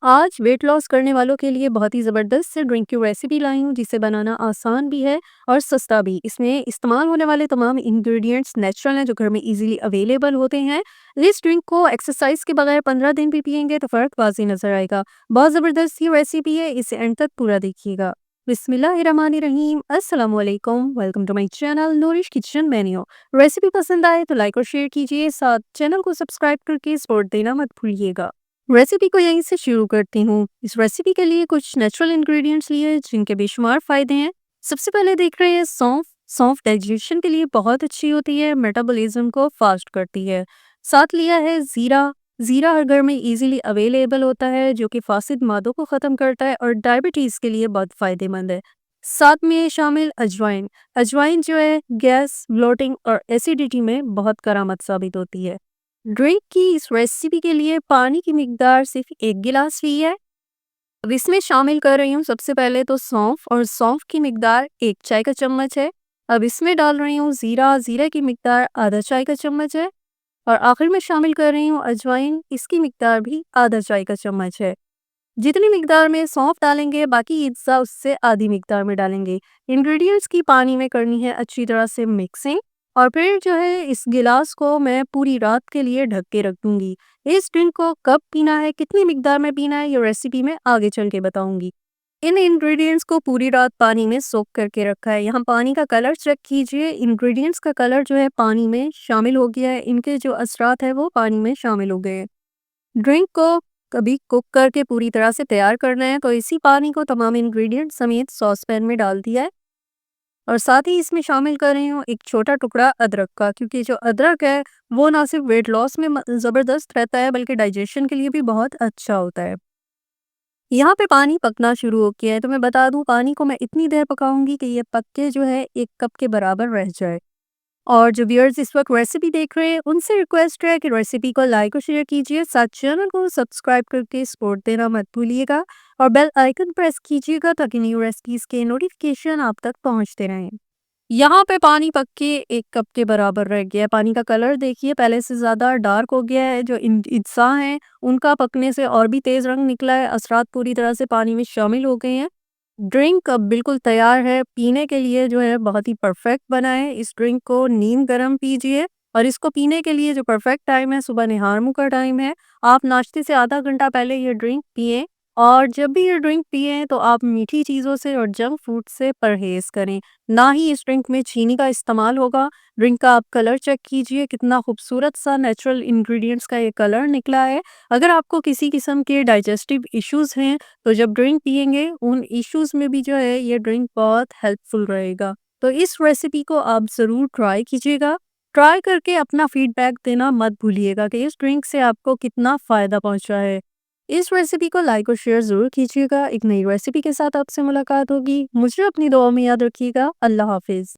आज weight loss करने वालों के लिए बहुत ही ज़बरदस्त से ड्रिंक की रेसिपी लाई हूँ जिसे बनाना आसान भी है और सस्ता भी। इसमें इस्तेमाल होने वाले तमाम इंग्रेडिएंट्स नेचुरल हैं जो घर में इजीली अवेलेबल होते हैं। इस ड्रिंक को एक्सरसाइज के बगैर 15 दिन भी पियेंगे तो फ़र्क वाज़ी नज़र आएगा। बहुत ज़बरदस्त ये रेसिपी है, इसे एंड तक पूरा देखिएगा। बिस्मिल्लाहिर्रहमानिर्रहीम, अस्सलाम वालेकुम, welcome to my channel Nourish kitchen menu. Recipe पसंद आए तो लाइक और शेयर कीजिए, साथ चैनल को सब्सक्राइब करके सपोर्ट देना मत भूलिएगा। रेसिपी को यहीं से शुरू करती हूँ। इस रेसिपी के लिए कुछ नेचुरल इंग्रेडिएंट्स लिए जिनके बेशुमार फायदे हैं। सबसे पहले देख रहे हैं सौंफ। सौंफ डाइजेशन के लिए बहुत अच्छी होती है, मेटाबॉलिज्म को फास्ट करती है। साथ लिया है जीरा। जीरा हर घर में इजीली अवेलेबल होता है जो कि फासिद मादों को ख़त्म करता है और डायबिटीज़ के लिए बहुत फ़ायदेमंद है। साथ में है शामिल अजवाइन। अजवाइन जो है गैस, ब्लोटिंग और एसिडिटी में बहुत करामत साबित होती है। ड्रिंक की इस रेसिपी के लिए पानी की मिकदार सिर्फ 1 गिलास ली है। अब इसमें शामिल कर रही हूँ सबसे पहले तो सौंफ, और सौंफ की मिकदार 1 चाय का चम्मच है। अब इसमें डाल रही हूँ ज़ीरा। ज़ीरा की मिकदार आधा चाय का चम्मच है। और आखिर में शामिल कर रही हूँ अजवाइन। इसकी मिकदार भी आधा चाय का चम्मच है। जितनी मिकदार में सौंफ डालेंगे बाकी हिस्सा उससे आधी मिकदार में डालेंगे। इंग्रेडिएंट्स की पानी में करनी है अच्छी तरह से मिक्सिंग। और फिर जो है इस गिलास को मैं पूरी रात के लिए ढक के रख दूंगी। इस ड्रिंक को कब पीना है, कितनी मिकदार में पीना है, ये रेसिपी में आगे चल के बताऊंगी। इन इंग्रेडिएंट्स को पूरी रात पानी में सोक करके रखा है। यहाँ पानी का कलर चेक कीजिए। इंग्रेडिएंट्स का कलर जो है पानी में शामिल हो गया है, इनके जो असरात है वो पानी में शामिल हो गए हैं। ड्रिंक को कभी कुक करके पूरी तरह से तैयार करना है तो इसी पानी को तमाम इंग्रेडिएंट समेत सॉस पैन में डाल दिया है। और साथ ही इसमें शामिल कर रही हूँ एक छोटा टुकड़ा अदरक का, क्योंकि जो अदरक है वो ना सिर्फ वेट लॉस में ज़बरदस्त रहता है बल्कि डाइजेशन के लिए भी बहुत अच्छा होता है। यहाँ पे पानी पकना शुरू हो गया है तो मैं बता दूँ पानी को मैं इतनी देर पकाऊंगी कि ये पक के जो है 1 कप के बराबर रह जाए। और जो व्यूअर्स इस वक्त रेसिपी देख रहे हैं उनसे रिक्वेस्ट है कि रेसिपी को लाइक और शेयर कीजिए, साथ चैनल को सब्सक्राइब करके सपोर्ट देना मत भूलिएगा। और बेल आइकन प्रेस कीजिएगा ताकि न्यू रेसिपीज के नोटिफिकेशन आप तक पहुंचते रहें। यहाँ पे पानी पक के 1 कप के बराबर रह गया है। पानी का कलर देखिए पहले से ज़्यादा डार्क हो गया है। जो अज्जा हैं उनका पकने से और भी तेज़ रंग निकला है। असरात पूरी तरह से पानी में शामिल हो गए हैं। ड्रिंक अब बिल्कुल तैयार है पीने के लिए, जो है बहुत ही परफेक्ट बना है। इस ड्रिंक को नीम गरम पीजिए। और इसको पीने के लिए जो परफेक्ट टाइम है सुबह निहार मुँह का टाइम है। आप नाश्ते से आधा घंटा पहले ये ड्रिंक पिएं। और जब भी ये ड्रिंक पिएं तो आप मीठी चीज़ों से और जंक फूड से परहेज़ करें। ना ही इस ड्रिंक में चीनी का इस्तेमाल होगा। ड्रिंक का आप कलर चेक कीजिए, कितना खूबसूरत सा नेचुरल इंग्रेडिएंट्स का ये कलर निकला है। अगर आपको किसी किस्म के डाइजेस्टिव इश्यूज़ हैं तो जब ड्रिंक पिएंगे उन इश्यूज में भी जो है ये ड्रिंक बहुत हेल्पफुल रहेगा। तो इस रेसिपी को आप ज़रूर ट्राई कीजिएगा। ट्राई करके अपना फीडबैक देना मत भूलिएगा कि इस ड्रिंक से आपको कितना फ़ायदा पहुंचा है। इस रेसिपी को लाइक और शेयर ज़रूर कीजिएगा। एक नई रेसिपी के साथ आपसे मुलाकात होगी। मुझे अपनी दुआ में याद रखिएगा। अल्लाह हाफिज़।